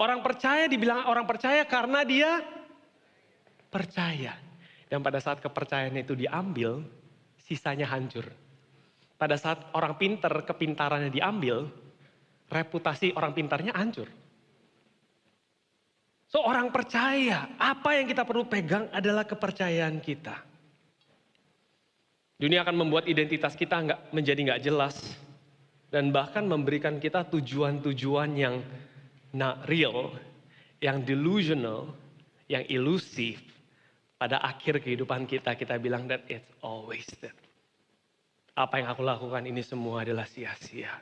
Orang percaya dibilang orang percaya karena dia percaya. Dan pada saat kepercayaannya itu diambil, sisanya hancur. Pada saat orang pintar, kepintarannya diambil, reputasi orang pintarnya hancur. So orang percaya, apa yang kita perlu pegang adalah kepercayaan kita. Dunia akan membuat identitas kita menjadi nggak jelas. Dan bahkan memberikan kita tujuan-tujuan yang not real, yang delusional, yang ilusif. Pada akhir kehidupan kita bilang that it's all wasted. Apa yang aku lakukan ini semua adalah sia-sia.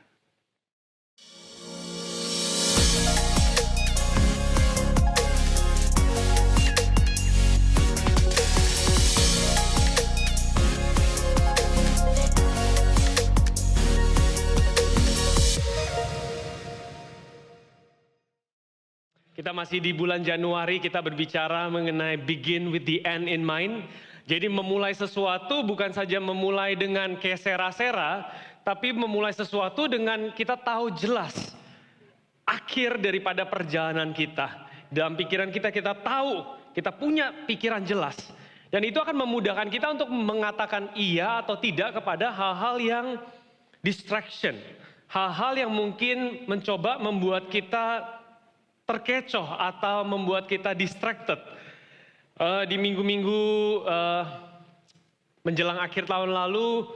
Kita masih di bulan Januari, kita berbicara mengenai begin with the end in mind. Jadi memulai sesuatu bukan saja memulai dengan kesera-sera, tapi memulai sesuatu dengan kita tahu jelas akhir daripada perjalanan kita. Dalam pikiran kita tahu, kita punya pikiran jelas. Dan itu akan memudahkan kita untuk mengatakan iya atau tidak kepada hal-hal yang distraction. Hal-hal yang mungkin mencoba membuat kita terkecoh atau membuat kita distracted. Di minggu-minggu menjelang akhir tahun lalu,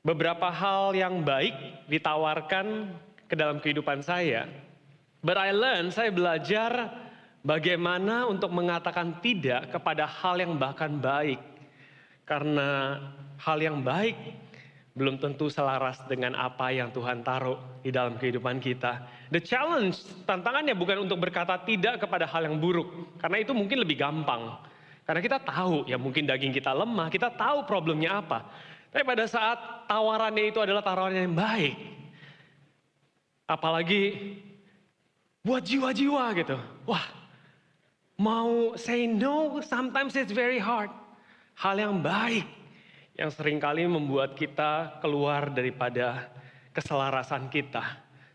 beberapa hal yang baik ditawarkan ke dalam kehidupan saya. But I learned, saya belajar bagaimana untuk mengatakan tidak kepada hal yang bahkan baik. Karena hal yang baik belum tentu selaras dengan apa yang Tuhan taruh di dalam kehidupan kita. The challenge, tantangannya bukan untuk berkata tidak kepada hal yang buruk. Karena itu mungkin lebih gampang. Karena kita tahu, ya mungkin daging kita lemah, kita tahu problemnya apa. Tapi pada saat tawarannya itu adalah tawaran yang baik. Apalagi buat jiwa-jiwa gitu. Wah, mau say no, sometimes it's very hard. Hal yang baik. Yang seringkali membuat kita keluar daripada keselarasan kita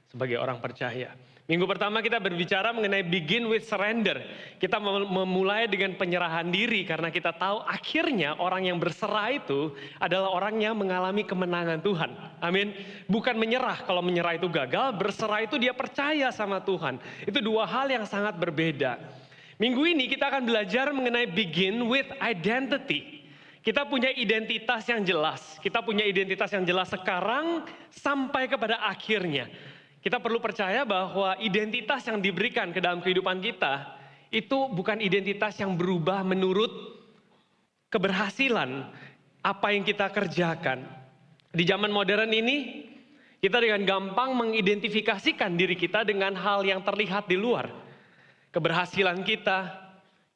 sebagai orang percaya. Minggu pertama kita berbicara mengenai begin with surrender. Kita memulai dengan penyerahan diri karena kita tahu akhirnya orang yang berserah itu adalah orang yang mengalami kemenangan Tuhan. Amin. Bukan menyerah, kalau menyerah itu gagal, berserah itu dia percaya sama Tuhan. Itu dua hal yang sangat berbeda. Minggu ini kita akan belajar mengenai begin with identity. Kita punya identitas yang jelas. Kita punya identitas yang jelas sekarang sampai kepada akhirnya. Kita perlu percaya bahwa identitas yang diberikan ke dalam kehidupan kita itu bukan identitas yang berubah menurut keberhasilan apa yang kita kerjakan. Di zaman modern ini kita dengan gampang mengidentifikasikan diri kita dengan hal yang terlihat di luar. Keberhasilan kita,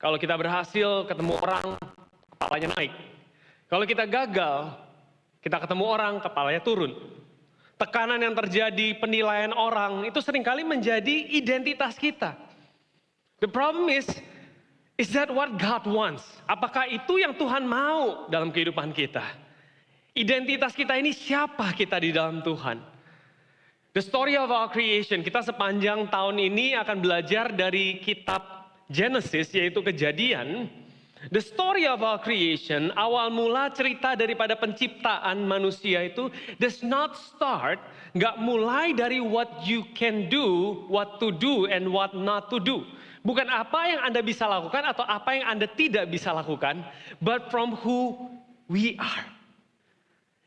kalau kita berhasil ketemu orang kepalanya naik. Kalau kita gagal, kita ketemu orang, kepalanya turun. Tekanan yang terjadi, penilaian orang, itu seringkali menjadi identitas kita. The problem is that what God wants? Apakah itu yang Tuhan mau dalam kehidupan kita? Identitas kita ini siapa kita di dalam Tuhan? The story of our creation, kita sepanjang tahun ini akan belajar dari kitab Genesis, yaitu Kejadian. The story of our creation, awal mula cerita daripada penciptaan manusia itu does not start, nggak mulai dari what you can do, what to do, and what not to do. Bukan apa yang Anda bisa lakukan atau apa yang Anda tidak bisa lakukan, but from who we are.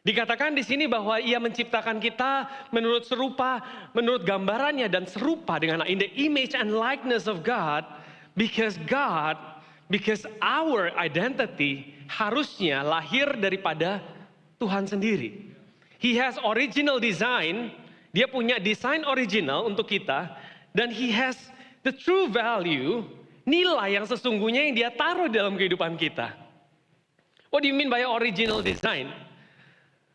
Dikatakan di sini bahwa Ia menciptakan kita menurut serupa, menurut gambarannya dan serupa dengan in the image and likeness of God, because our identity harusnya lahir daripada Tuhan sendiri. He has original design, dia punya desain original untuk kita, dan He has the true value, nilai yang sesungguhnya yang dia taruh dalam kehidupan kita. What do you mean by original design?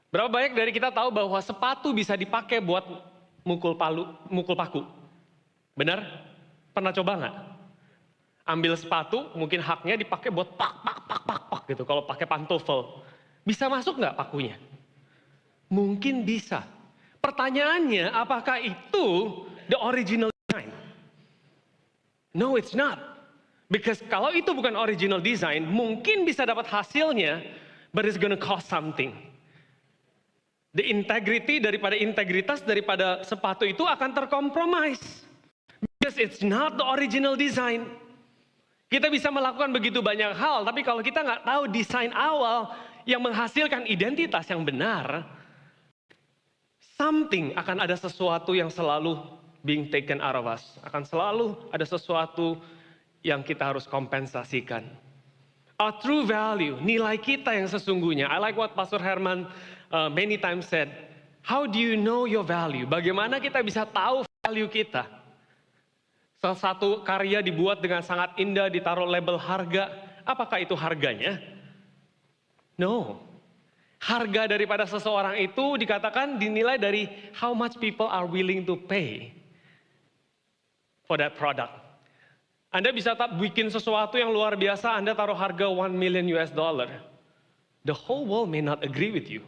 Berapa banyak dari kita tahu bahwa sepatu bisa dipakai buat mukul paku? Benar? Pernah coba nggak? Ambil sepatu, mungkin haknya dipakai buat pak gitu. Kalau pakai pantofel, bisa masuk nggak pakunya? Mungkin bisa. Pertanyaannya, apakah itu the original design? No, it's not. Because kalau itu bukan original design, mungkin bisa dapat hasilnya, but it's gonna cost something. The integrity daripada integritas daripada sepatu itu akan terkompromis. Because it's not the original design. Kita bisa melakukan begitu banyak hal, tapi kalau kita nggak tahu desain awal yang menghasilkan identitas yang benar, akan ada sesuatu yang selalu being taken out of us. Akan selalu ada sesuatu yang kita harus kompensasikan. Our true value, nilai kita yang sesungguhnya. I like what Pastor Herman many times said. How do you know your value? Bagaimana kita bisa tahu value kita? Salah satu karya dibuat dengan sangat indah, ditaruh label harga. Apakah itu harganya? No. Harga daripada seseorang itu dikatakan dinilai dari how much people are willing to pay for that product. Anda bisa bikin sesuatu yang luar biasa, Anda taruh harga $1 million. The whole world may not agree with you.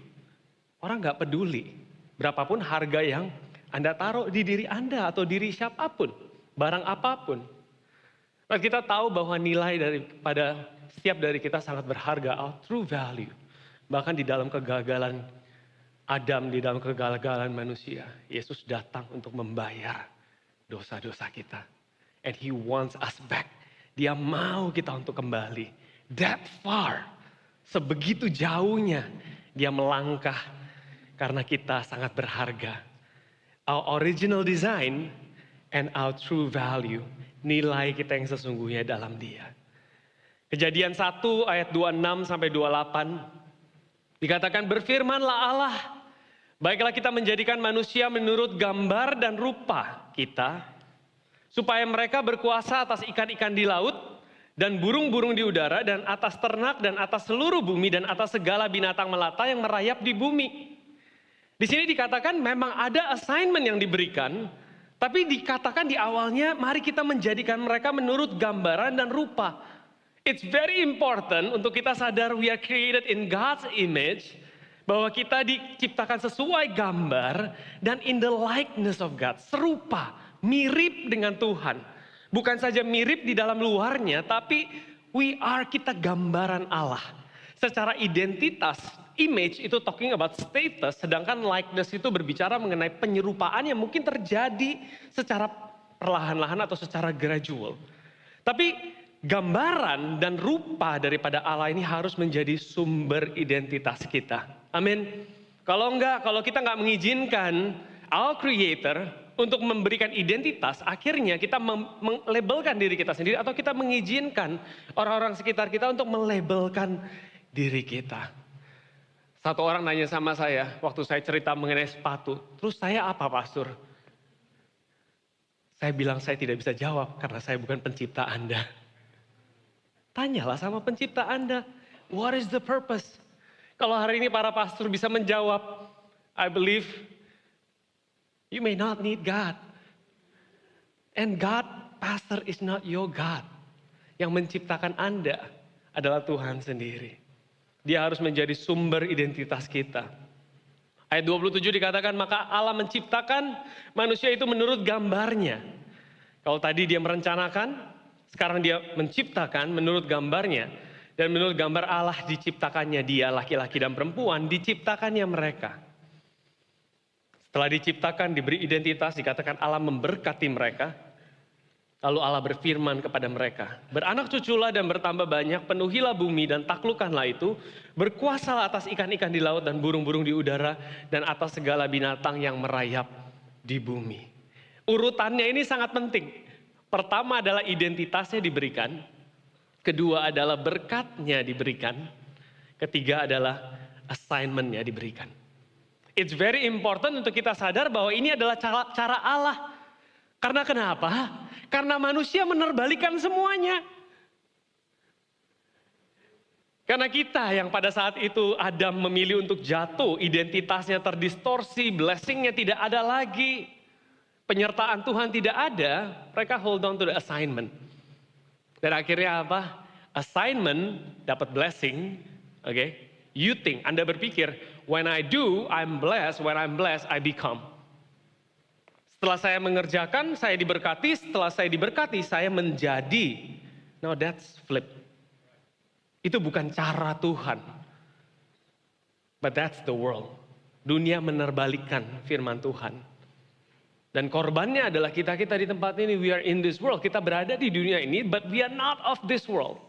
Orang nggak peduli berapapun harga yang Anda taruh di diri Anda atau diri siapapun, barang apapun. Nah, kita tahu bahwa nilai daripada setiap dari kita sangat berharga, our true value. Bahkan di dalam kegagalan Adam, di dalam kegagalan manusia, Yesus datang untuk membayar dosa-dosa kita. And He wants us back. Dia mau kita untuk kembali. That far. Sebegitu jauhnya Dia melangkah karena kita sangat berharga. Our original design and our true value. Nilai kita yang sesungguhnya dalam Dia. Kejadian 1 ayat 26 sampai 28. Dikatakan, berfirmanlah Allah, baiklah kita menjadikan manusia menurut gambar dan rupa kita, supaya mereka berkuasa atas ikan-ikan di laut, dan burung-burung di udara, dan atas ternak, dan atas seluruh bumi, dan atas segala binatang melata yang merayap di bumi. Di sini dikatakan memang ada assignment yang diberikan, tapi dikatakan di awalnya, mari kita menjadikan mereka menurut gambaran dan rupa. It's very important untuk kita sadar we are created in God's image, bahwa kita diciptakan sesuai gambar dan in the likeness of God, serupa, mirip dengan Tuhan. Bukan saja mirip di dalam luarnya, tapi kita gambaran Allah. Secara identitas, image itu talking about status, sedangkan likeness itu berbicara mengenai penyerupaan yang mungkin terjadi secara perlahan-lahan atau secara gradual. Tapi gambaran dan rupa daripada Allah ini harus menjadi sumber identitas kita. Amin. Kalau kita nggak mengizinkan our creator untuk memberikan identitas, akhirnya kita melabelkan diri kita sendiri atau kita mengizinkan orang-orang sekitar kita untuk melabelkan diri kita. Satu orang nanya sama saya waktu saya cerita mengenai sepatu, terus saya apa, pastor? Saya bilang saya tidak bisa jawab karena saya bukan pencipta Anda. Tanyalah sama pencipta Anda, what is the purpose? Kalau hari ini para pastor bisa menjawab, I believe you may not need God. And God, pastor, is not your God. Yang menciptakan Anda adalah Tuhan sendiri. Dia harus menjadi sumber identitas kita. Ayat 27 dikatakan, maka Allah menciptakan manusia itu menurut gambarnya. Kalau tadi dia merencanakan, sekarang dia menciptakan menurut gambarnya. Dan menurut gambar Allah diciptakannya dia, laki-laki dan perempuan, diciptakannya mereka. Setelah diciptakan, diberi identitas, dikatakan Allah memberkati mereka. Lalu Allah berfirman kepada mereka, beranak cuculah dan bertambah banyak, penuhilah bumi dan taklukkanlah itu, berkuasalah atas ikan-ikan di laut dan burung-burung di udara, dan atas segala binatang yang merayap di bumi. Urutannya ini sangat penting. Pertama adalah identitasnya diberikan, kedua adalah berkatnya diberikan, ketiga adalah assignment-nya diberikan. It's very important untuk kita sadar bahwa ini adalah cara Allah. Karena kenapa? Karena manusia menerbalikan semuanya. Karena kita yang pada saat itu Adam memilih untuk jatuh, identitasnya terdistorsi, blessing-nya tidak ada lagi. Penyertaan Tuhan tidak ada, mereka hold on to the assignment. Dan akhirnya apa? Assignment dapat blessing, oke? You think, Anda berpikir, when I do, I'm blessed, when I'm blessed, I become. Setelah saya mengerjakan, saya diberkati. Setelah saya diberkati, saya menjadi. No, that's flip. Itu bukan cara Tuhan. But that's the world. Dunia menerbalikkan firman Tuhan. Dan korbannya adalah kita di tempat ini. We are in this world. Kita berada di dunia ini, but we are not of this world.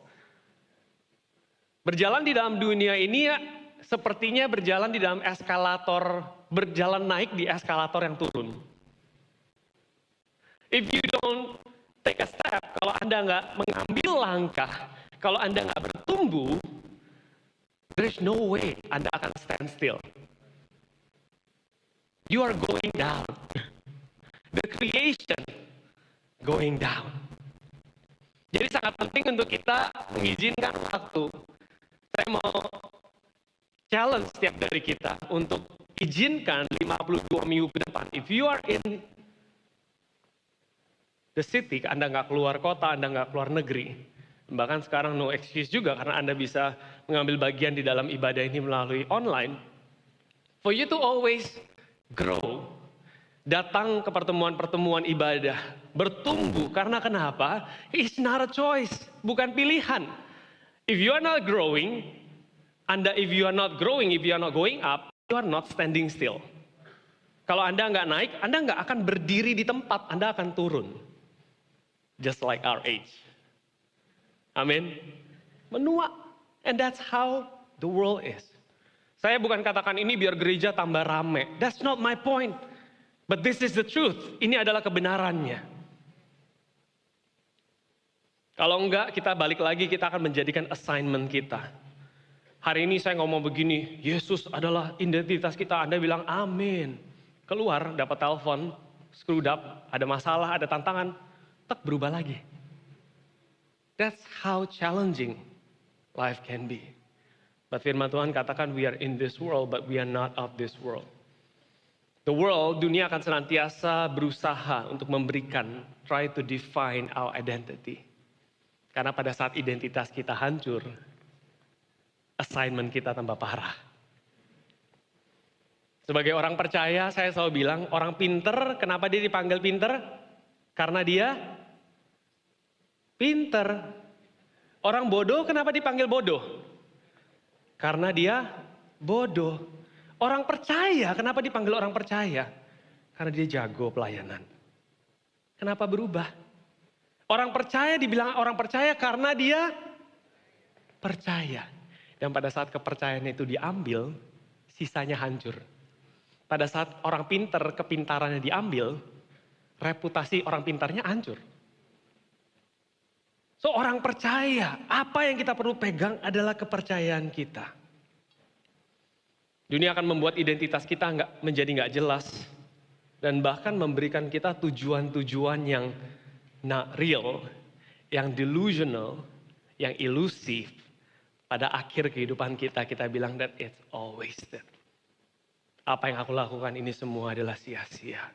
Berjalan di dalam dunia ini ya, sepertinya berjalan di dalam eskalator, berjalan naik di eskalator yang turun. If you don't take a step, kalau Anda nggak mengambil langkah, kalau Anda nggak bertumbuh, there's no way Anda akan stand still. You are going down. The creation going down. Jadi sangat penting untuk kita mengizinkan waktu. Saya mau challenge setiap dari kita untuk izinkan 52 minggu ke depan. If you are in the city, Anda nggak keluar kota, Anda nggak keluar negeri. Bahkan sekarang no excuse juga karena Anda bisa mengambil bagian di dalam ibadah ini melalui online. For you to always grow, datang ke pertemuan-pertemuan ibadah, bertumbuh. Karena kenapa? It's not a choice, bukan pilihan. If you are not growing, if you are not growing, if you are not going up, you are not standing still. Kalau Anda nggak naik, Anda nggak akan berdiri di tempat, Anda akan turun. Just like our age. Amin. Menua. And that's how the world is. Saya bukan katakan ini biar gereja tambah rame. That's not my point. But this is the truth. Ini adalah kebenarannya. Kalau enggak, kita balik lagi, kita akan menjadikan assignment kita. Hari ini saya ngomong begini, Yesus adalah identitas kita. Anda bilang amin. Keluar, dapat telepon, screwed up, ada masalah, ada tantangan, tak berubah lagi. That's how challenging life can be. But firman Tuhan katakan we are in this world, but we are not of this world. The world, dunia akan senantiasa berusaha untuk memberikan, try to define our identity. Karena pada saat identitas kita hancur, assignment kita tambah parah. Sebagai orang percaya, saya selalu bilang, orang pinter, kenapa dia dipanggil pinter? Karena dia pinter. Orang bodoh, kenapa dipanggil bodoh? Karena dia bodoh. Orang percaya, kenapa dipanggil orang percaya? Karena dia jago pelayanan. Kenapa berubah? Orang percaya dibilang orang percaya karena dia percaya. Dan pada saat kepercayaannya itu diambil, sisanya hancur. Pada saat orang pintar, kepintarannya diambil, reputasi orang pintarnya hancur. So orang percaya, apa yang kita perlu pegang adalah kepercayaan kita. Dunia akan membuat identitas kita menjadi nggak jelas. Dan bahkan memberikan kita tujuan-tujuan yang not real, yang delusional, yang ilusif. Pada akhir kehidupan kita, kita bilang that it's all wasted. Apa yang aku lakukan ini semua adalah sia-sia.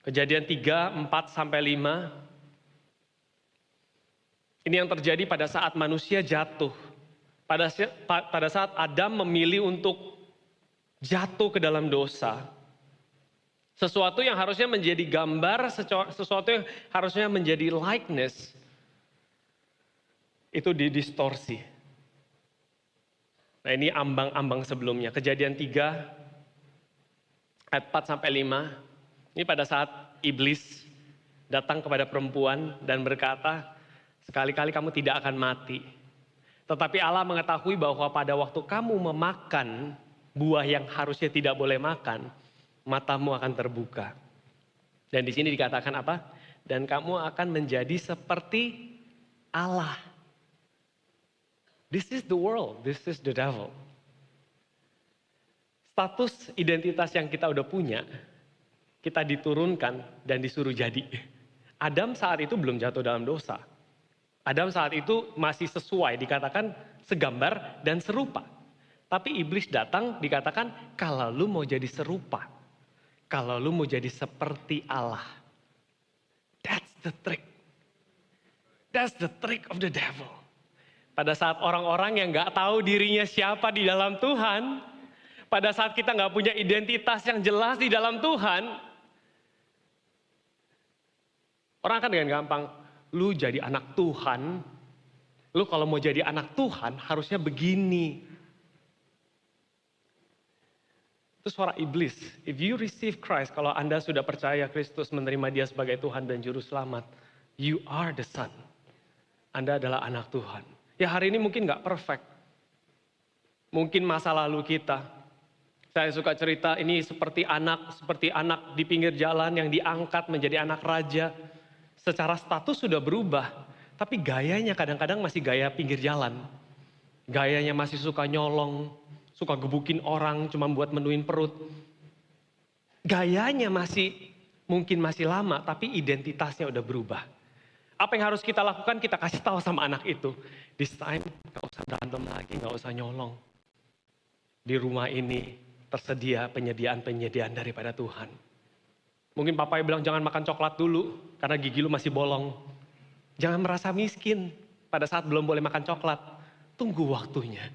Kejadian 3, 4, sampai 5. Ini yang terjadi pada saat manusia jatuh. Pada saat Adam memilih untuk jatuh ke dalam dosa. Sesuatu yang harusnya menjadi gambar, sesuatu yang harusnya menjadi likeness, itu didistorsi. Nah ini ambang-ambang sebelumnya. Kejadian 3, ayat 4 sampai 5. Ini pada saat iblis datang kepada perempuan dan berkata, sekali-kali kamu tidak akan mati. Tetapi Allah mengetahui bahwa pada waktu kamu memakan buah yang harusnya tidak boleh makan, matamu akan terbuka. Dan di sini dikatakan apa? Dan kamu akan menjadi seperti Allah. This is the world, this is the devil. Status identitas yang kita udah punya, kita diturunkan dan disuruh jadi. Adam saat itu belum jatuh dalam dosa. Adam saat itu masih sesuai, dikatakan segambar dan serupa. Tapi iblis datang, dikatakan kalau lu mau jadi serupa, kalau lu mau jadi seperti Allah. That's the trick. That's the trick of the devil. Pada saat orang-orang yang gak tahu dirinya siapa di dalam Tuhan, pada saat kita nggak punya identitas yang jelas di dalam Tuhan, orang akan dengan gampang, lu jadi anak Tuhan, lu kalau mau jadi anak Tuhan harusnya begini. Itu suara iblis. If you receive Christ, kalau Anda sudah percaya Kristus, menerima Dia sebagai Tuhan dan Juru Selamat, you are the son. Anda adalah anak Tuhan. Ya hari ini mungkin nggak perfect. Mungkin masa lalu kita. Saya suka cerita ini seperti anak di pinggir jalan yang diangkat menjadi anak raja. Secara status sudah berubah, tapi gayanya kadang-kadang masih gaya pinggir jalan. Gayanya masih suka nyolong, suka gebukin orang cuma buat menuin perut. Gayanya mungkin masih lama, tapi identitasnya udah berubah. Apa yang harus kita lakukan? Kita kasih tahu sama anak itu. This time gak usah berantem lagi, gak usah nyolong. Di rumah ini tersedia penyediaan daripada Tuhan. Mungkin papa bilang jangan makan coklat dulu karena gigi lu masih bolong. Jangan merasa miskin pada saat belum boleh makan coklat. Tunggu waktunya.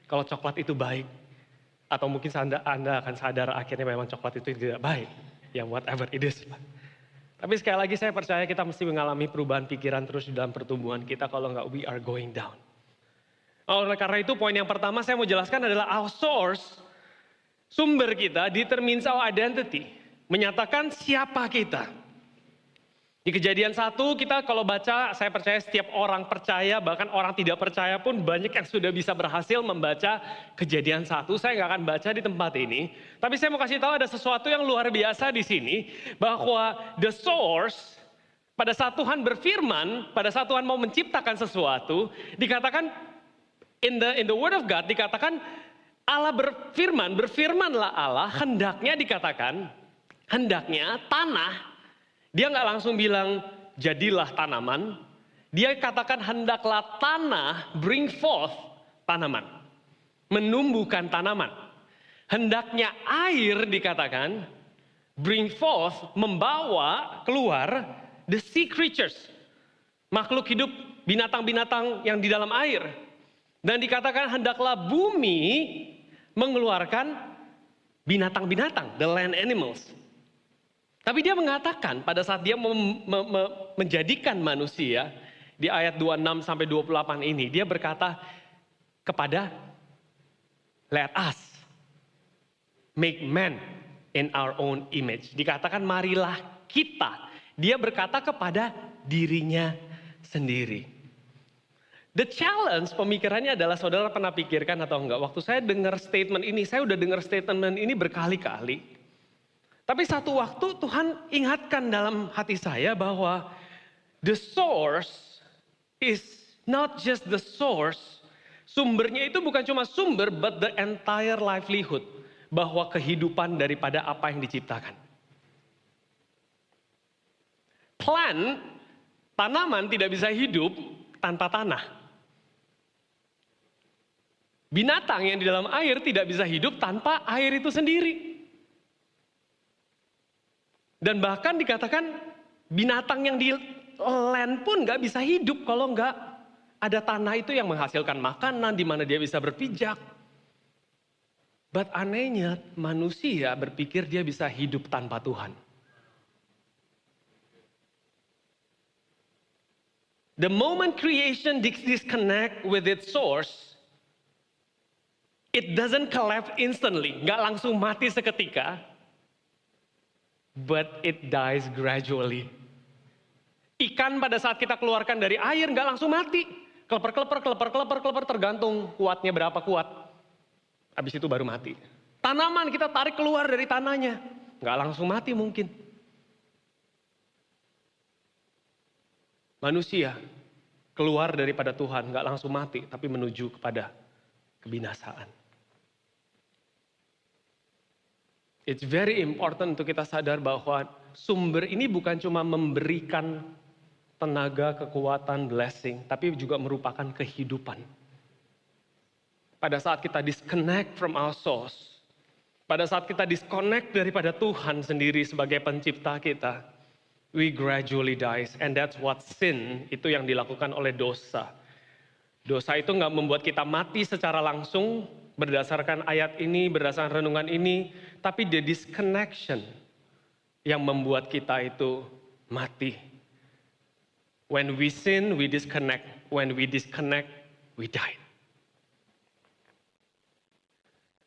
Kalau coklat itu baik, atau mungkin Anda akan sadar akhirnya memang coklat itu tidak baik. Ya whatever it is. Tapi sekali lagi saya percaya kita mesti mengalami perubahan pikiran terus di dalam pertumbuhan kita. Kalau enggak, we are going down. Oleh karena itu poin yang pertama saya mau jelaskan adalah our source. Sumber kita determines our identity. Menyatakan siapa kita. Di Kejadian 1 kita kalau baca, saya percaya setiap orang percaya, bahkan orang tidak percaya pun banyak yang sudah bisa berhasil membaca Kejadian 1. Saya nggak akan baca di tempat ini. Tapi saya mau kasih tahu ada sesuatu yang luar biasa di sini. Bahwa the source, pada saat Tuhan berfirman, pada saat Tuhan mau menciptakan sesuatu, dikatakan, in the word of God, dikatakan Allah berfirmanlah Allah, hendaknya dikatakan, hendaknya tanah, dia nggak langsung bilang jadilah tanaman. Dia katakan hendaklah tanah bring forth tanaman. Menumbuhkan tanaman. Hendaknya air dikatakan bring forth, membawa keluar the sea creatures. Makhluk hidup, binatang-binatang yang di dalam air. Dan dikatakan hendaklah bumi mengeluarkan binatang-binatang, the land animals. Tapi dia mengatakan pada saat dia menjadikan manusia di ayat 26 sampai 28 ini, dia berkata kepada let us make man in our own image. Dikatakan marilah kita. Dia berkata kepada dirinya sendiri. The challenge pemikirannya adalah saudara pernah pikirkan atau enggak? Waktu saya dengar statement ini, saya udah dengar statement ini berkali-kali. Tapi satu waktu Tuhan ingatkan dalam hati saya bahwa the source is not just the source. Sumbernya itu bukan cuma sumber, but the entire livelihood. Bahwa kehidupan daripada apa yang diciptakan. Plant, tanaman tidak bisa hidup tanpa tanah. Binatang yang di dalam air tidak bisa hidup tanpa air itu sendiri. Dan bahkan dikatakan binatang yang di land pun gak bisa hidup kalau gak ada tanah itu yang menghasilkan makanan di mana dia bisa berpijak. But anehnya manusia berpikir dia bisa hidup tanpa Tuhan. The moment creation disconnect with its source, it doesn't collapse instantly, gak langsung mati seketika. But it dies gradually. Ikan pada saat kita keluarkan dari air nggak langsung mati. Kleper tergantung kuatnya berapa kuat. Habis itu baru mati. Tanaman kita tarik keluar dari tanahnya. Nggak langsung mati mungkin. Manusia keluar daripada Tuhan nggak langsung mati. Tapi menuju kepada kebinasaan. It's very important untuk kita sadar bahwa sumber ini bukan cuma memberikan tenaga, kekuatan, blessing, tapi juga merupakan kehidupan. Pada saat kita disconnect from our source, pada saat kita disconnect daripada Tuhan sendiri sebagai pencipta kita, we gradually die, and that's what sin itu yang dilakukan oleh dosa. Dosa itu nggak membuat kita mati secara langsung berdasarkan ayat ini, berdasarkan renungan ini, tapi the disconnection yang membuat kita itu mati. When we sin, we disconnect. When we disconnect, we die.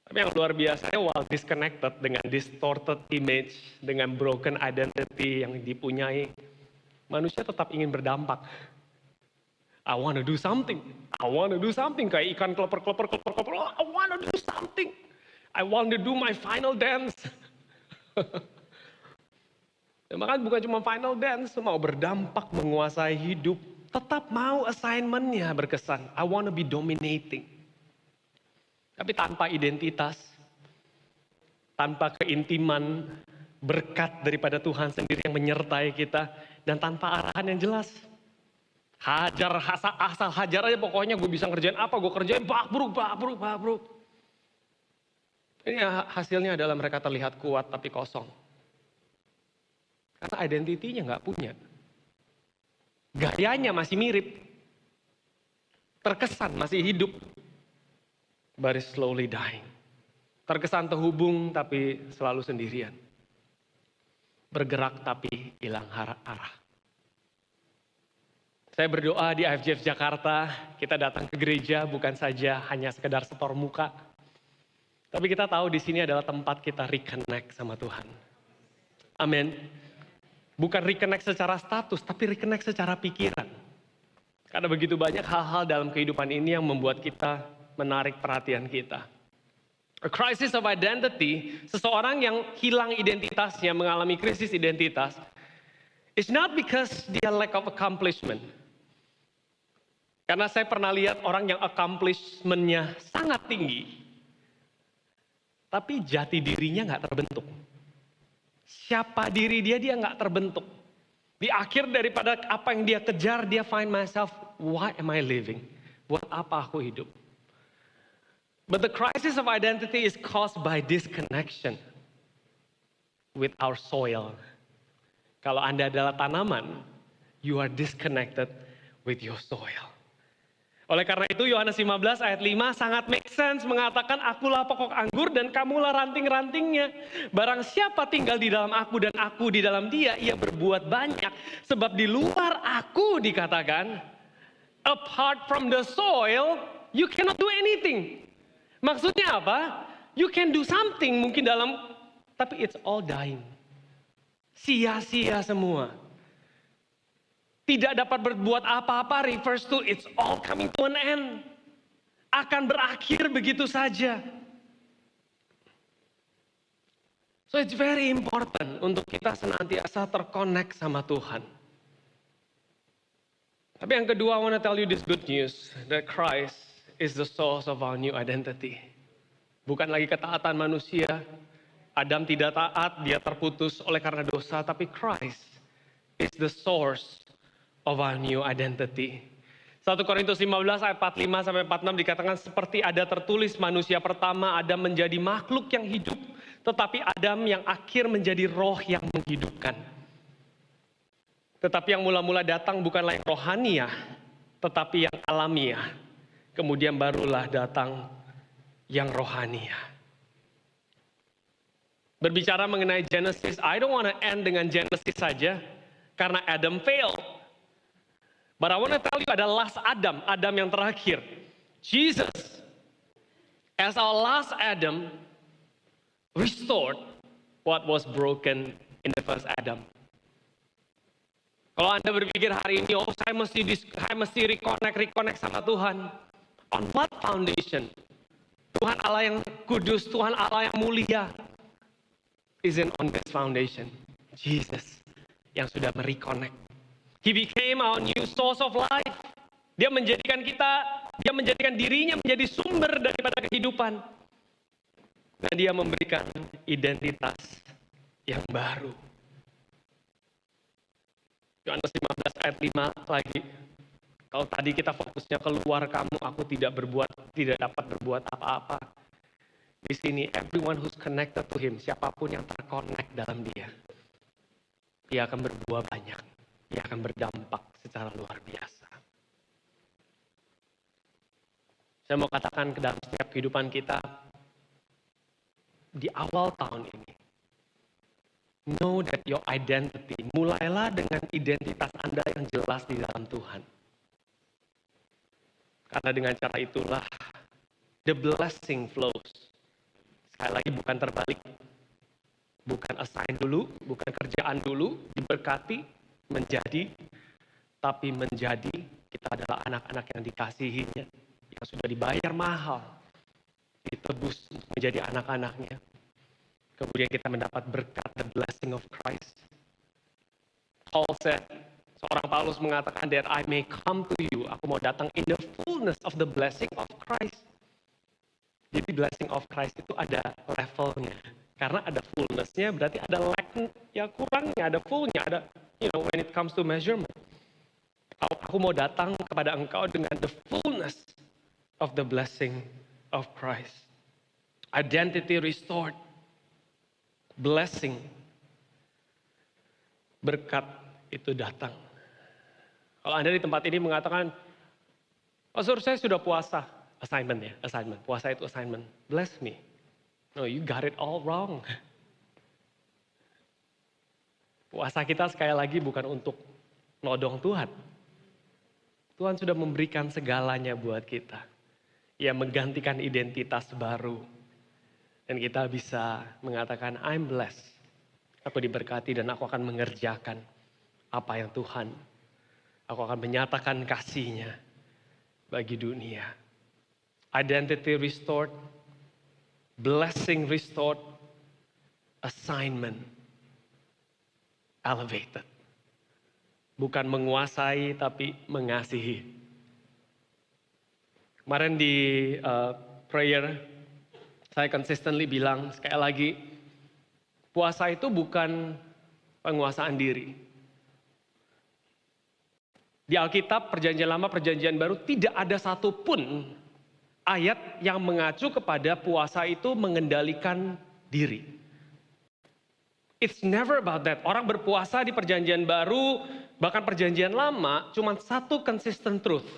Tapi yang luar biasanya, while disconnected dengan distorted image, dengan broken identity yang dipunyai, manusia tetap ingin berdampak. I want to do something. I want to do something. Kayak ikan keloper. I want to do something. I want to do my final dance. Maka bukan cuma final dance, mau berdampak, menguasai hidup. Tetap mau assignment-nya berkesan. I want to be dominating. Tapi tanpa identitas, tanpa keintiman, berkat daripada Tuhan sendiri yang menyertai kita, dan tanpa arahan yang jelas. Hajar, asal hajar aja pokoknya gue bisa ngerjain apa, gue kerjain babruk. Ini hasilnya adalah mereka terlihat kuat tapi kosong. Karena identitinya nggak punya. Gayanya masih mirip. Terkesan masih hidup. But is slowly dying. Terkesan terhubung tapi selalu sendirian. Bergerak tapi hilang arah. Saya berdoa di IFJF Jakarta, kita datang ke gereja bukan saja hanya sekedar setor muka. Tapi kita tahu di sini adalah tempat kita reconnect sama Tuhan. Amin. Bukan reconnect secara status, tapi reconnect secara pikiran. Karena begitu banyak hal-hal dalam kehidupan ini yang membuat kita menarik perhatian kita. A crisis of identity, seseorang yang hilang identitasnya, mengalami krisis identitas, it's not because dia lack of accomplishment. Karena saya pernah lihat orang yang accomplishment-nya sangat tinggi, tapi jati dirinya nggak terbentuk. Siapa diri dia nggak terbentuk. Di akhir daripada apa yang dia kejar, dia find myself, why am I living? Buat apa aku hidup? But the crisis of identity is caused by disconnection with our soil. Kalau Anda adalah tanaman, you are disconnected with your soil. Oleh karena itu Yohanes 15 ayat 5 sangat make sense mengatakan akulah pokok anggur dan kamulah ranting-rantingnya. Barang siapa tinggal di dalam aku dan aku di dalam dia, ia berbuat banyak. Sebab di luar aku dikatakan, apart from the soil, you cannot do anything. Maksudnya apa? You can do something mungkin tapi it's all dying. Sia-sia semua. Tidak dapat berbuat apa-apa refers to it's all coming to an end. Akan berakhir begitu saja. So it's very important untuk kita senantiasa terkonek sama Tuhan. Tapi yang kedua, I want to tell you this good news, that Christ is the source of our new identity. Bukan lagi ketaatan manusia. Adam tidak taat, dia terputus oleh karena dosa. Tapi Christ is the source of our new identity. 1 Korintus 15 ayat 45 sampai 46 dikatakan seperti ada tertulis manusia pertama Adam menjadi makhluk yang hidup. Tetapi Adam yang akhir menjadi roh yang menghidupkan. Tetapi yang mula-mula datang bukanlah yang rohaniah, tetapi yang alamiah. Kemudian barulah datang yang rohaniah. Berbicara mengenai Genesis, I don't want to end dengan Genesis saja, karena Adam failed. But I want to tell you ada last Adam, Adam yang terakhir. Jesus, as our last Adam, restored what was broken in the first Adam. Kalau Anda berpikir hari ini, saya mesti reconnect sama Tuhan. On what foundation? Tuhan Allah yang kudus, Tuhan Allah yang mulia. Isn't on this foundation. Jesus yang sudah mereconnect. He became our new source of life. Dia menjadikan dirinya menjadi sumber daripada kehidupan. Dan dia memberikan identitas yang baru. Yohanes 15 ayat 5 lagi. Kalau tadi kita fokusnya keluar kamu, aku tidak dapat berbuat apa-apa. Di sini everyone who's connected to him, siapapun yang terconnect dalam dia akan berbuah banyak. Dia akan berdampak secara luar biasa. Saya mau katakan ke dalam setiap kehidupan kita di awal tahun ini. Know that your identity. Mulailah dengan identitas Anda yang jelas di dalam Tuhan. Karena dengan cara itulah the blessing flows. Sekali lagi bukan terbalik. Bukan assign dulu, bukan kerjaan dulu, diberkati, menjadi, tapi menjadi kita adalah anak-anak yang dikasihinya, yang sudah dibayar mahal, ditebus menjadi anak-anaknya. Kemudian kita mendapat berkat, the blessing of Christ. Paul said, seorang Paulus mengatakan, that I may come to you, aku mau datang in the fullness of the blessing of Christ. Jadi blessing of Christ itu ada levelnya. Karena ada fullness-nya, berarti ada lack, ya kurangnya, ada full-nya, ada, when it comes to measurement. Aku mau datang kepada engkau dengan the fullness of the blessing of Christ. Identity restored. Blessing. Berkat itu datang. Kalau Anda di tempat ini mengatakan, Pastor saya sudah puasa. Assignment. Puasa itu assignment. Bless me. No, you got it all wrong. Puasa kita sekali lagi bukan untuk nodong Tuhan. Tuhan sudah memberikan segalanya buat kita. Ia menggantikan identitas baru. Dan kita bisa mengatakan, I'm blessed. Aku diberkati dan aku akan mengerjakan apa yang Tuhan. Aku akan menyatakan kasih-Nya bagi dunia. Identity restored. Blessing restored, assignment elevated. Bukan menguasai tapi mengasihi. Kemarin di prayer, saya consistently bilang sekali lagi, puasa itu bukan penguasaan diri. Di Alkitab, Perjanjian Lama, Perjanjian Baru, tidak ada satupun ayat yang mengacu kepada puasa itu mengendalikan diri. It's never about that. Orang berpuasa di Perjanjian Baru, bahkan Perjanjian Lama, cuma satu consistent truth.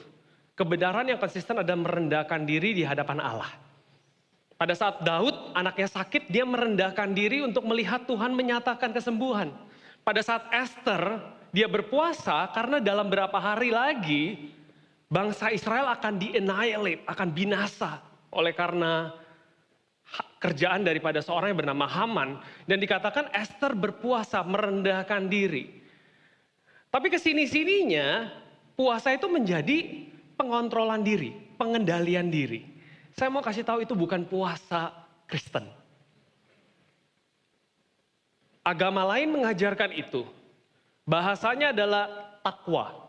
Kebenaran yang konsisten adalah merendahkan diri di hadapan Allah. Pada saat Daud, anaknya sakit, dia merendahkan diri untuk melihat Tuhan menyatakan kesembuhan. Pada saat Esther, dia berpuasa karena dalam beberapa hari lagi, bangsa Israel akan di-annihilate, akan binasa oleh karena kerjaan daripada seorang yang bernama Haman. Dan dikatakan Esther berpuasa, merendahkan diri. Tapi kesini-sininya, puasa itu menjadi pengontrolan diri, pengendalian diri. Saya mau kasih tahu itu bukan puasa Kristen. Agama lain mengajarkan itu. Bahasanya adalah takwa.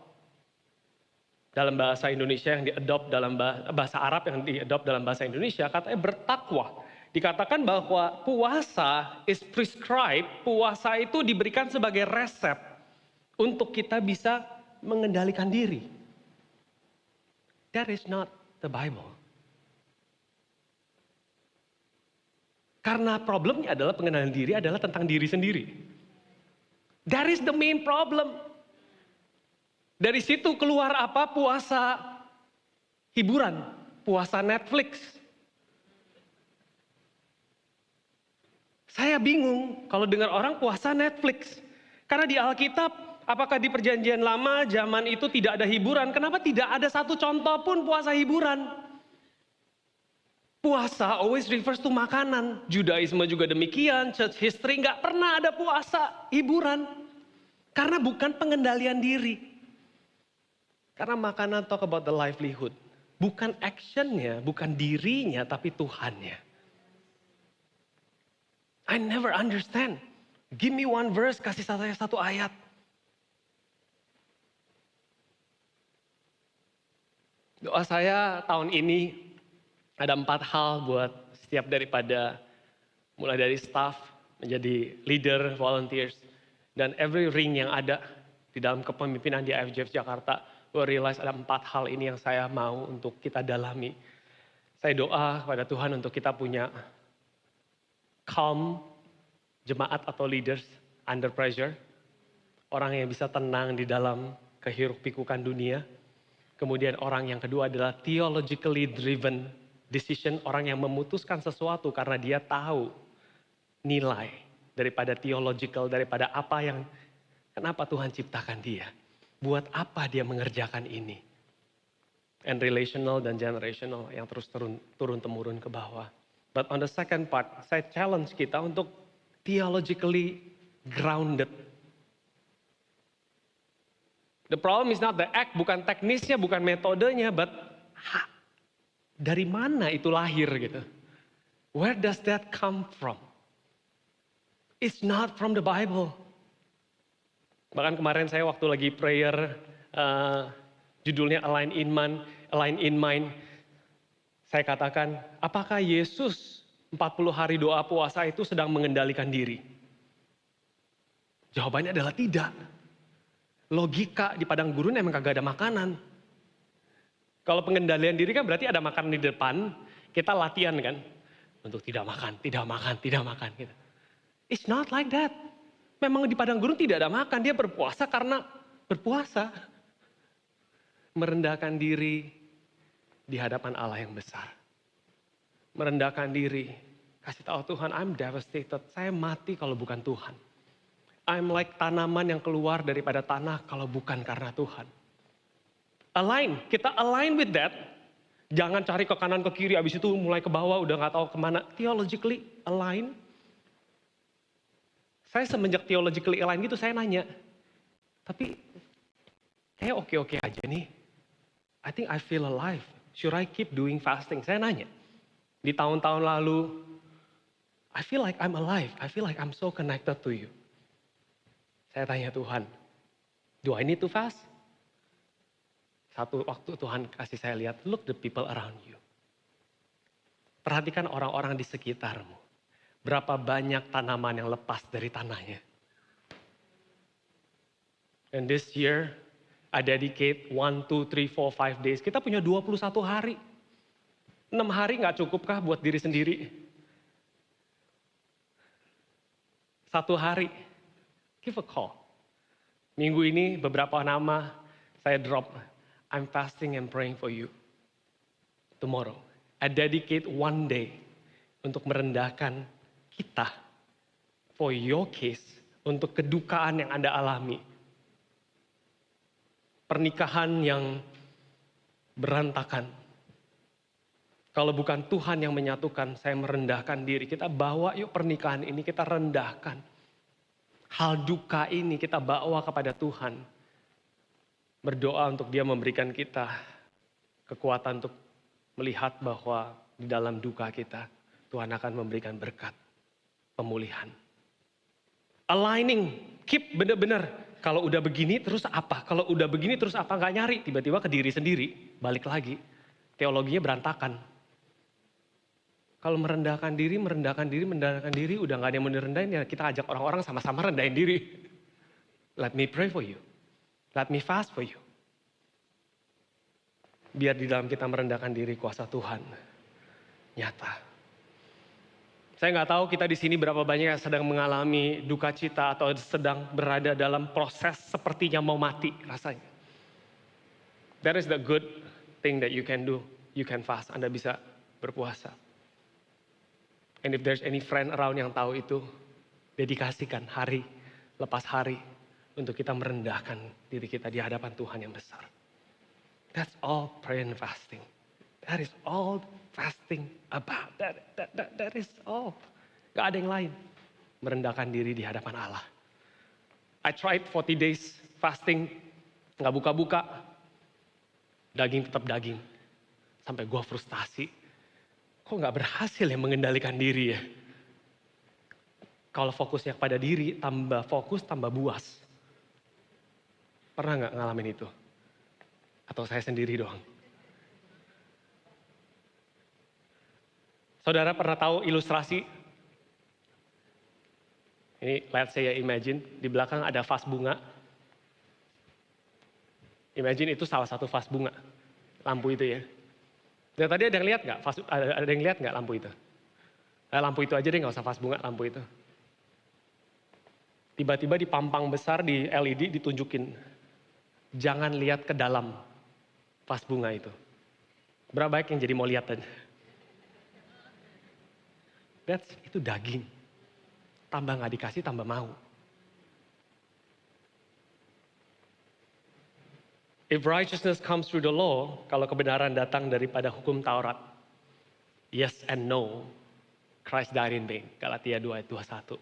Dalam bahasa Indonesia yang diadopt dalam bahasa Arab yang diadopt dalam bahasa Indonesia katanya bertakwa. Dikatakan bahwa puasa is prescribed, puasa itu diberikan sebagai resep untuk kita bisa mengendalikan diri. That is not the Bible. Karena problemnya adalah pengendalian diri adalah tentang diri sendiri. That is the main problem. Dari situ keluar apa? Puasa hiburan, puasa Netflix. Saya bingung kalau dengar orang puasa Netflix. Karena di Alkitab, apakah di Perjanjian Lama zaman itu tidak ada hiburan? Kenapa tidak ada satu contoh pun puasa hiburan? Puasa always refers to makanan. Judaisme juga demikian, church history nggak pernah ada puasa hiburan. Karena bukan pengendalian diri. Karena makanan talk about the livelihood. Bukan actionnya, bukan dirinya, tapi Tuhannya. I never understand. Give me one verse, kasih saya satu ayat. Doa saya tahun ini ada 4 hal buat setiap daripada, mulai dari staff, menjadi leader, volunteers, dan every ring yang ada di dalam kepemimpinan di IFJF Jakarta. Gue realize ada 4 hal ini yang saya mau untuk kita dalami. Saya doa kepada Tuhan untuk kita punya calm jemaat atau leaders under pressure. Orang yang bisa tenang di dalam kehiruk-pikukan dunia. Kemudian orang yang kedua adalah theologically driven decision, orang yang memutuskan sesuatu karena dia tahu nilai daripada theological, daripada apa yang, kenapa Tuhan ciptakan dia. Buat apa dia mengerjakan ini. And relational dan generational yang terus turun-temurun ke bawah. But on the second part, saya challenge kita untuk theologically grounded. The problem is not the act, bukan teknisnya, bukan metodenya, but dari mana itu lahir gitu. Where does that come from? It's not from the Bible. Bahkan kemarin saya waktu lagi prayer, judulnya Align in Mind. Saya katakan, apakah Yesus 40 hari doa puasa itu sedang mengendalikan diri? Jawabannya adalah tidak. Logika di padang gurun emang kagak ada makanan. Kalau pengendalian diri kan berarti ada makanan di depan, kita latihan kan. Untuk tidak makan. Gitu. It's not like that. Memang di padang gurun tidak ada makan, dia berpuasa karena berpuasa. Merendahkan diri di hadapan Allah yang besar. Merendahkan diri, kasih tahu Tuhan, I'm devastated, saya mati kalau bukan Tuhan. I'm like tanaman yang keluar daripada tanah kalau bukan karena Tuhan. Align, kita align with that. Jangan cari ke kanan ke kiri, abis itu mulai ke bawah udah gak tahu kemana. Theologically align. Saya semenjak theologically align gitu saya nanya. Tapi kayak oke-oke aja nih. I think I feel alive. Should I keep doing fasting? Saya nanya. Di tahun-tahun lalu, I feel like I'm alive. I feel like I'm so connected to you. Saya tanya Tuhan, do I need to fast? Satu waktu Tuhan kasih saya lihat, look the people around you. Perhatikan orang-orang di sekitarmu. Berapa banyak tanaman yang lepas dari tanahnya. And this year, I dedicate 1, 2, 3, 4, 5 days. Kita punya 21 hari. 6 hari gak cukupkah buat diri sendiri? 1 hari. Give a call. Minggu ini beberapa nama saya drop. I'm fasting and praying for you. Tomorrow. I dedicate 1 day untuk merendahkan kita. For your case. Untuk kedukaan yang Anda alami. Pernikahan yang berantakan. Kalau bukan Tuhan yang menyatukan, saya merendahkan diri. Kita bawa yuk pernikahan ini, kita rendahkan. Hal duka ini kita bawa kepada Tuhan. Berdoa untuk Dia memberikan kita kekuatan untuk melihat bahwa di dalam duka kita, Tuhan akan memberikan berkat, pemulihan. Aligning, keep benar-benar. Kalau udah begini terus apa? Kalau udah begini terus apa? Gak nyari, tiba-tiba ke diri sendiri, balik lagi. Teologinya berantakan. Kalau merendahkan diri, udah gak ada yang mau direndahin, ya kita ajak orang-orang sama-sama rendahin diri. Let me pray for you. Let me fast for you. Biar di dalam kita merendahkan diri, kuasa Tuhan nyata. Saya nggak tahu kita di sini berapa banyak yang sedang mengalami duka cita atau sedang berada dalam proses sepertinya mau mati rasanya. That is the good thing that you can do. You can fast. Anda bisa berpuasa. And if there's any friend around yang tahu itu, dedikasikan hari lepas hari untuk kita merendahkan diri kita di hadapan Tuhan yang besar. That's all prayer and fasting. That is all fasting about. That is all. Gak ada yang lain. Merendahkan diri di hadapan Allah. I tried 40 days fasting. Gak buka-buka. Daging tetap daging. Sampai gue frustasi. Kok gak berhasil ya mengendalikan diri ya? Kalau fokusnya pada diri, tambah fokus, tambah buas. Pernah gak ngalamin itu? Atau saya sendiri doang? Saudara pernah tahu ilustrasi? Ini let's say ya, imagine di belakang ada vas bunga. Imagine itu salah satu vas bunga. Lampu itu ya. Dan tadi ada yang lihat nggak? Ada yang lihat nggak lampu itu? Lampu itu aja deh, nggak usah vas bunga, lampu itu. Tiba-tiba di pampang besar di LED ditunjukin. Jangan lihat ke dalam. vas bunga itu. Berapa banyak yang jadi mau lihat tadi? Itu daging. Tambah nggak dikasih, tambah mau. If righteousness comes through the law, kalau kebenaran datang daripada hukum Taurat, yes and no, Christ died in vain. Galatia 2 ayat 21.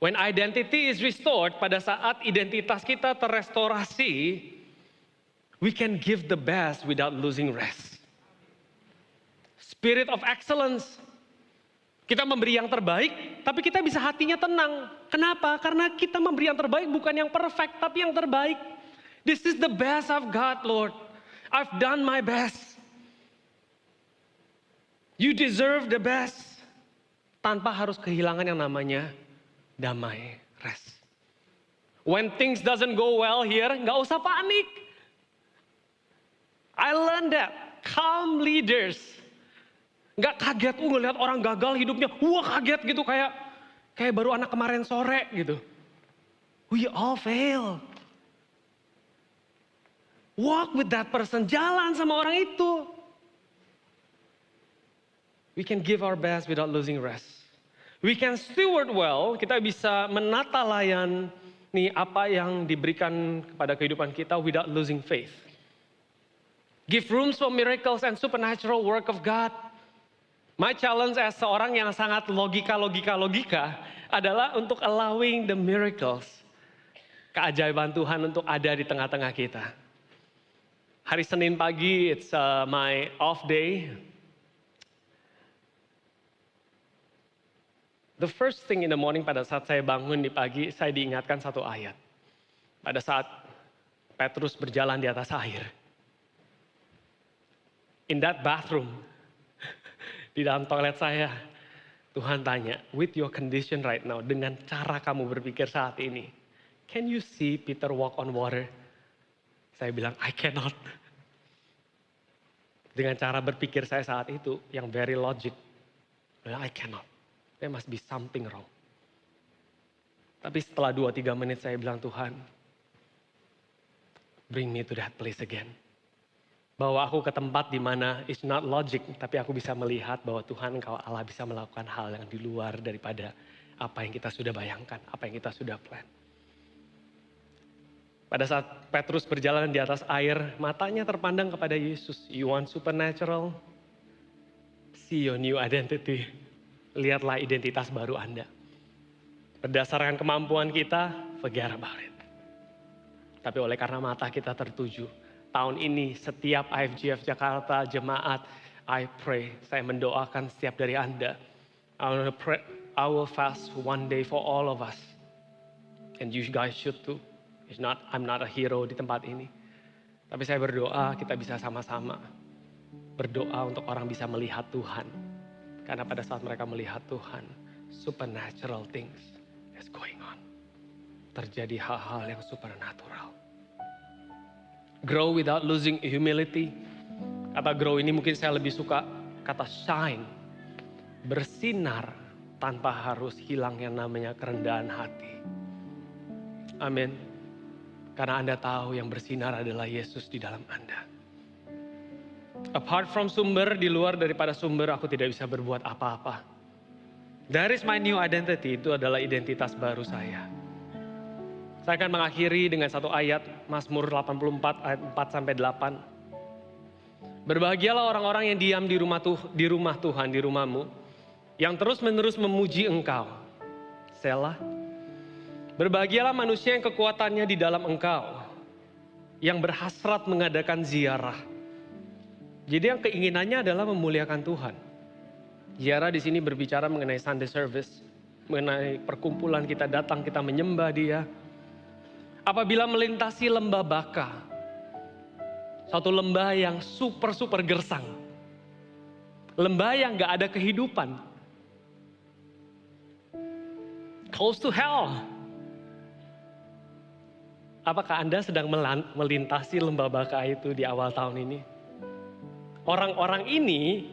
When identity is restored, pada saat identitas kita terrestorasi, we can give the best without losing rest. Spirit of excellence. Kita memberi yang terbaik, tapi kita bisa hatinya tenang. Kenapa? Karena kita memberi yang terbaik bukan yang perfect, tapi yang terbaik. This is the best I've got, Lord. I've done my best. You deserve the best. Tanpa harus kehilangan yang namanya damai, rest. When things doesn't go well here, nggak usah panik. I learned that. Calm leaders. Nggak kaget, ngelihat orang gagal hidupnya, wah kaget gitu kayak baru anak kemarin sore gitu. We all fail. Walk with that person, jalan sama orang itu. We can give our best without losing rest. We can steward well, kita bisa menata layan nih apa yang diberikan kepada kehidupan kita without losing faith. Give rooms for miracles and supernatural work of God. My challenge as seorang yang sangat logika adalah untuk allowing the miracles, keajaiban Tuhan untuk ada di tengah-tengah kita. Hari Senin pagi, it's my off day. The first thing in the morning pada saat saya bangun di pagi, saya diingatkan satu ayat. Pada saat Petrus berjalan di atas air. In that bathroom, di dalam toilet saya, Tuhan tanya, with your condition right now, dengan cara kamu berpikir saat ini, can you see Peter walk on water? Saya bilang, I cannot. Dengan cara berpikir saya saat itu, yang very logic, I cannot. There must be something wrong. Tapi setelah 2-3 menit saya bilang, Tuhan, bring me to that place again. Bawa aku ke tempat di mana it's not logic, tapi aku bisa melihat bahwa Tuhan Engkau Allah bisa melakukan hal yang di luar daripada apa yang kita sudah bayangkan, apa yang kita sudah plan. Pada saat Petrus berjalan di atas air, matanya terpandang kepada Yesus. You want supernatural? See your new identity. Lihatlah identitas baru Anda. Berdasarkan kemampuan kita, forget about it. Tapi oleh karena mata kita tertuju, tahun ini setiap IFGF Jakarta jemaat, I pray, saya mendoakan setiap dari Anda. I will fast one day for all of us. And you guys should too. I'm not a hero di tempat ini. Tapi saya berdoa kita bisa sama-sama berdoa untuk orang bisa melihat Tuhan. Karena pada saat mereka melihat Tuhan, supernatural things is going on. Terjadi hal-hal yang supernatural. Grow without losing humility. Kata grow ini mungkin saya lebih suka kata shine. Bersinar tanpa harus hilang yang namanya kerendahan hati. Amin. Karena Anda tahu yang bersinar adalah Yesus di dalam Anda. Apart from sumber, di luar daripada sumber aku tidak bisa berbuat apa-apa. That is my new identity, itu adalah identitas baru saya. Saya akan mengakhiri dengan satu ayat Mazmur 84 ayat 4-8. Berbahagialah orang-orang yang diam di rumah Tuhan, di rumahmu, yang terus-menerus memuji Engkau. Selah. Berbahagialah manusia yang kekuatannya di dalam Engkau, yang berhasrat mengadakan ziarah. Jadi yang keinginannya adalah memuliakan Tuhan. Ziarah di sini berbicara mengenai Sunday service, mengenai perkumpulan kita datang, kita menyembah Dia. Apabila melintasi lembah Baka, suatu lembah yang super gersang, lembah yang gak ada kehidupan, close to hell. Apakah Anda sedang melintasi lembah Baka itu di awal tahun ini? Orang-orang ini,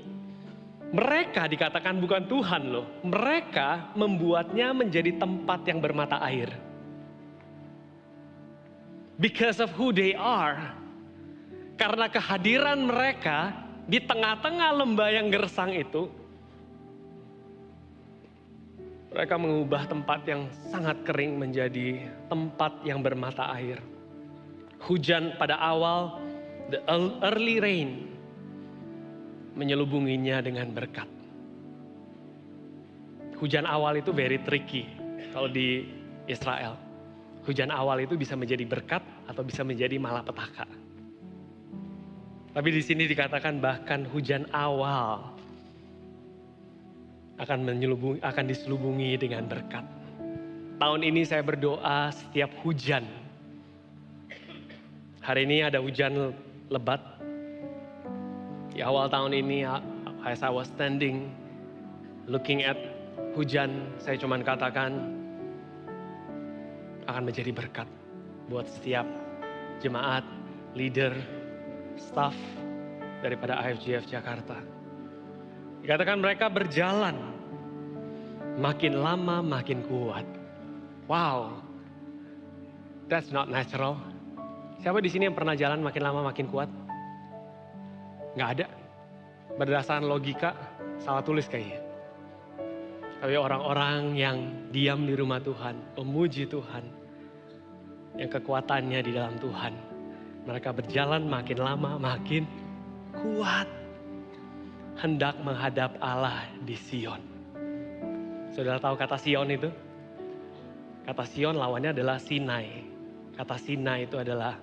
mereka dikatakan bukan Tuhan loh. Mereka membuatnya menjadi tempat yang bermata air. because of who they are. Karena kehadiran mereka di tengah-tengah lembah yang gersang itu, mereka mengubah tempat yang sangat kering menjadi tempat yang bermata air. Hujan pada awal, the early rain, menyelubunginya dengan berkat. Hujan awal itu very tricky kalau di Israel. Hujan awal itu bisa menjadi berkat atau bisa menjadi malapetaka. Tapi di sini dikatakan bahkan hujan awal akan diselubungi dengan berkat. Tahun ini saya berdoa setiap hujan. Hari ini ada hujan lebat. Di awal tahun ini, as I was standing, looking at hujan, saya cuma katakan akan menjadi berkat buat setiap jemaat, leader, staff daripada IFGF Jakarta. Dikatakan mereka berjalan makin lama makin kuat. Wow, that's not natural. Siapa di sini yang pernah jalan makin lama makin kuat? Nggak ada. Berdasarkan logika, salah tulis kayaknya. Tapi orang-orang yang diam di rumah Tuhan, memuji Tuhan, yang kekuatannya di dalam Tuhan, mereka berjalan makin lama makin kuat. Hendak menghadap Allah di Sion. Saudara tahu kata Sion itu? Kata Sion lawannya adalah Sinai. Kata Sinai itu adalah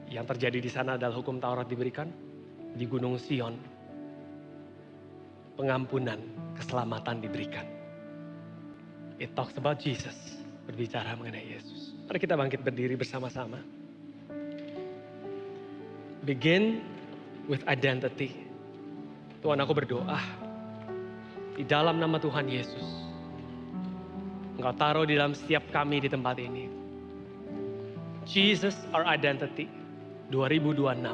yang terjadi di sana adalah hukum Taurat diberikan di Gunung Sion. Pengampunan, keselamatan diberikan. It talks about Jesus, berbicara mengenai Yesus. Mari kita bangkit berdiri bersama-sama. Begin with identity. Tuhan, aku berdoa di dalam nama Tuhan Yesus. Engkau taruh di dalam setiap kami di tempat ini. Jesus our identity 2026.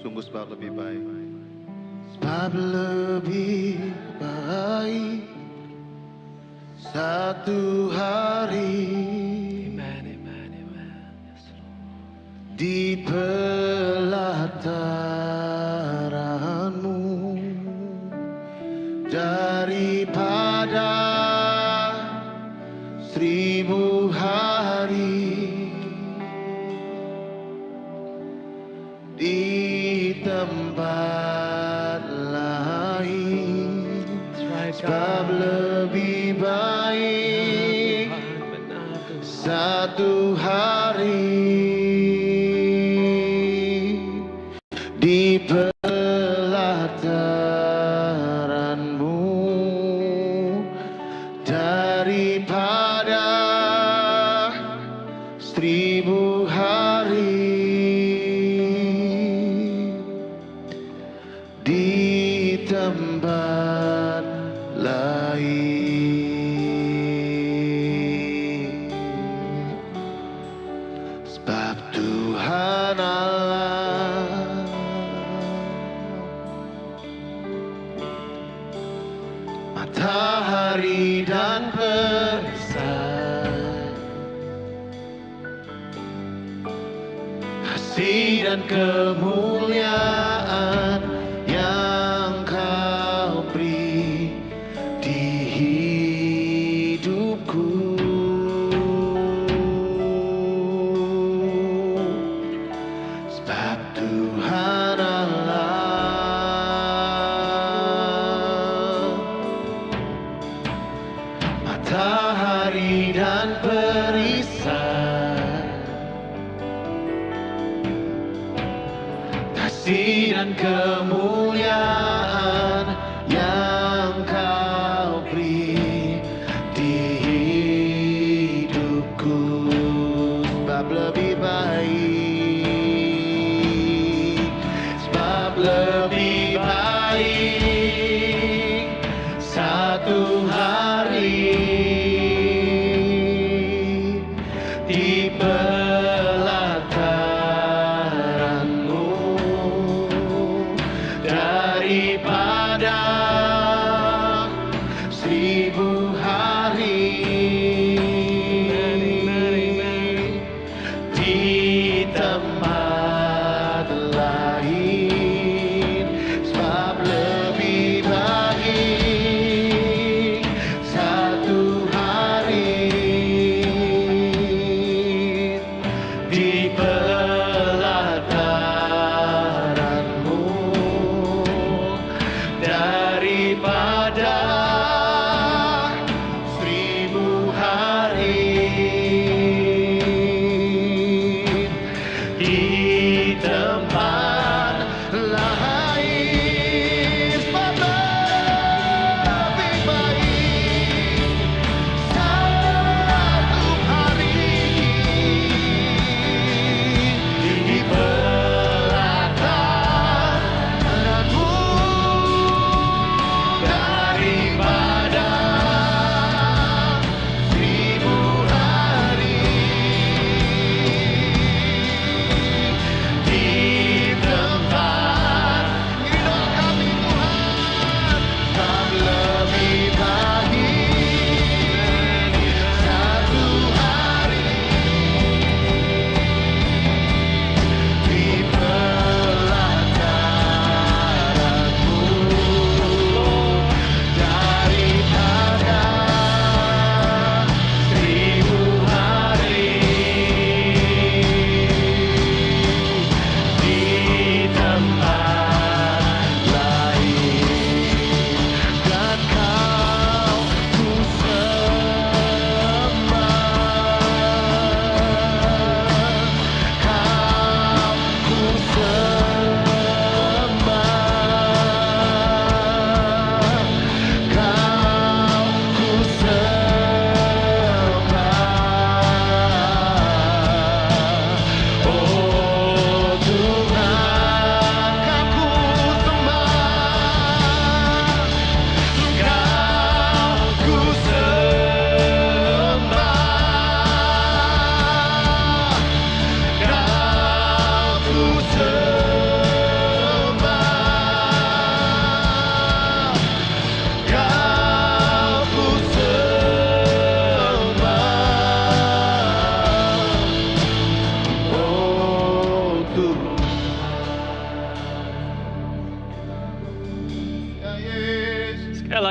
Sungguh sebab lebih baik. Sebab lebih baik satu hari di pelataranmu daripada 1000 hari di tempat lain. Sebab lebih baik satu hari di pelataranmu daripada 1000 hari di tempat lain. Sebab Tuhan Allah matahari dan perisai, kasih dan kemuliaan yang Kau beri di hidupku. Sebab Tuhan Allah matahari dan perisai, kasih dan kemuliaan yang Kau beri di hidupku. Sebab lebih baik, sebab lebih baik satu hari di pelataranmu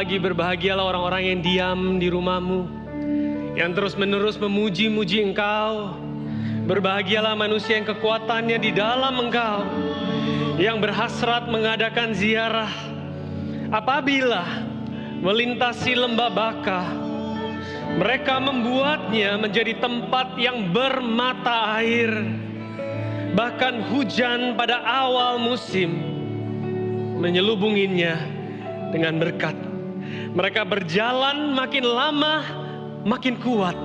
lagi, berbahagialah orang-orang yang diam di rumahmu, yang terus-menerus memuji-muji Engkau. Berbahagialah manusia yang kekuatannya di dalam Engkau, yang berhasrat mengadakan ziarah. Apabila melintasi lembah Baka, mereka membuatnya menjadi tempat yang bermata air. Bahkan hujan pada awal musim menyelubunginya dengan berkat. Mereka berjalan makin lama makin kuat,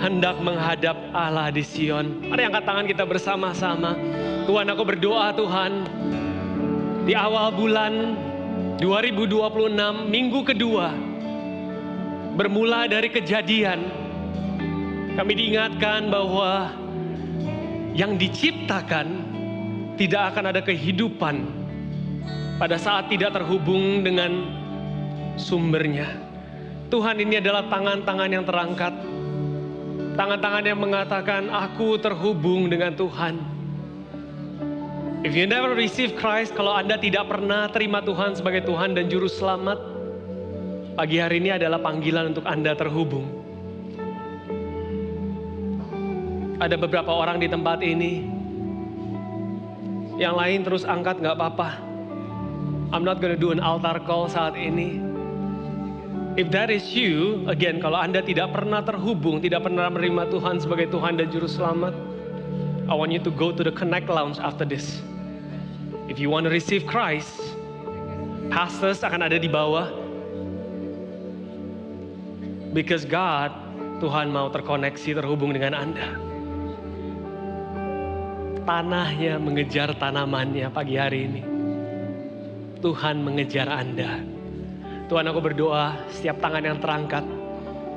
hendak menghadap Allah di Sion. Mari angkat tangan kita bersama-sama. Tuhan, aku berdoa Tuhan, di awal bulan 2026, minggu kedua, bermula dari Kejadian, kami diingatkan bahwa yang diciptakan tidak akan ada kehidupan pada saat tidak terhubung dengan sumbernya. Tuhan, ini adalah tangan-tangan yang terangkat, tangan-tangan yang mengatakan, aku terhubung dengan Tuhan. If you never receive Christ, kalau Anda tidak pernah terima Tuhan sebagai Tuhan dan Juru Selamat, pagi hari ini adalah panggilan untuk Anda terhubung. Ada beberapa orang di tempat ini, yang lain terus angkat gak apa-apa. I'm not gonna do an altar call saat ini. If that is you, again, kalau Anda tidak pernah terhubung, tidak pernah menerima Tuhan sebagai Tuhan dan Juru Selamat, I want you to go to the Connect Lounge after this. If you want to receive Christ, pastors akan ada di bawah. Because God, Tuhan mau terkoneksi, terhubung dengan Anda. Tanahnya mengejar tanamannya pagi hari ini. Tuhan mengejar Anda. Tuhan, aku berdoa setiap tangan yang terangkat,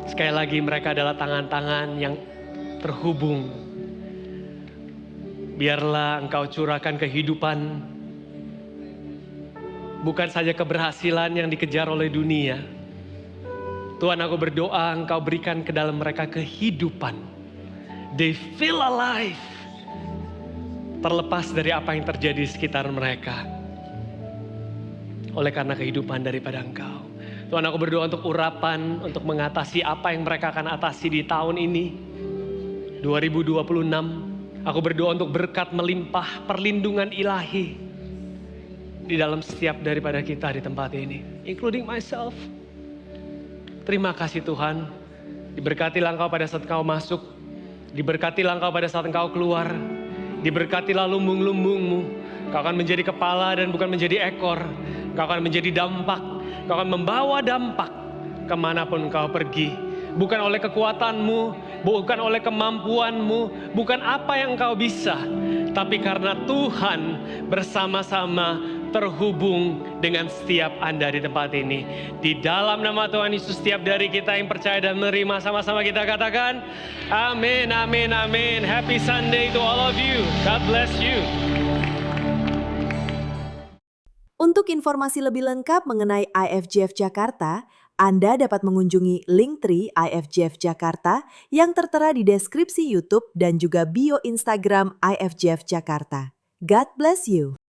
sekali lagi mereka adalah tangan-tangan yang terhubung. Biarlah Engkau curahkan kehidupan, bukan saja keberhasilan yang dikejar oleh dunia. Tuhan, aku berdoa Engkau berikan ke dalam mereka kehidupan. They feel alive. Terlepas dari apa yang terjadi di sekitar mereka. Oleh karena kehidupan daripada Engkau. Tuhan, aku berdoa untuk urapan, untuk mengatasi apa yang mereka akan atasi di tahun ini. 2026. Aku berdoa untuk berkat melimpah, perlindungan ilahi di dalam setiap daripada kita di tempat ini, including myself. Terima kasih Tuhan, diberkatilah Engkau pada saat Engkau masuk, diberkatilah Engkau pada saat Engkau keluar, diberkatilah lumbung-lumbungmu. Engkau akan menjadi kepala dan bukan menjadi ekor. Engkau akan menjadi dampak, Engkau akan membawa dampak kemanapun Engkau pergi. Bukan oleh kekuatanmu, bukan oleh kemampuanmu, bukan apa yang Engkau bisa, tapi karena Tuhan bersama-sama terhubung dengan setiap Anda di tempat ini. Di dalam nama Tuhan Yesus, setiap dari kita yang percaya dan menerima, sama-sama kita katakan, amin, amin, amin. Happy Sunday to all of you. God bless you. Untuk informasi lebih lengkap mengenai IFGF Jakarta, Anda dapat mengunjungi Linktree IFGF Jakarta yang tertera di deskripsi YouTube dan juga bio Instagram IFGF Jakarta. God bless you.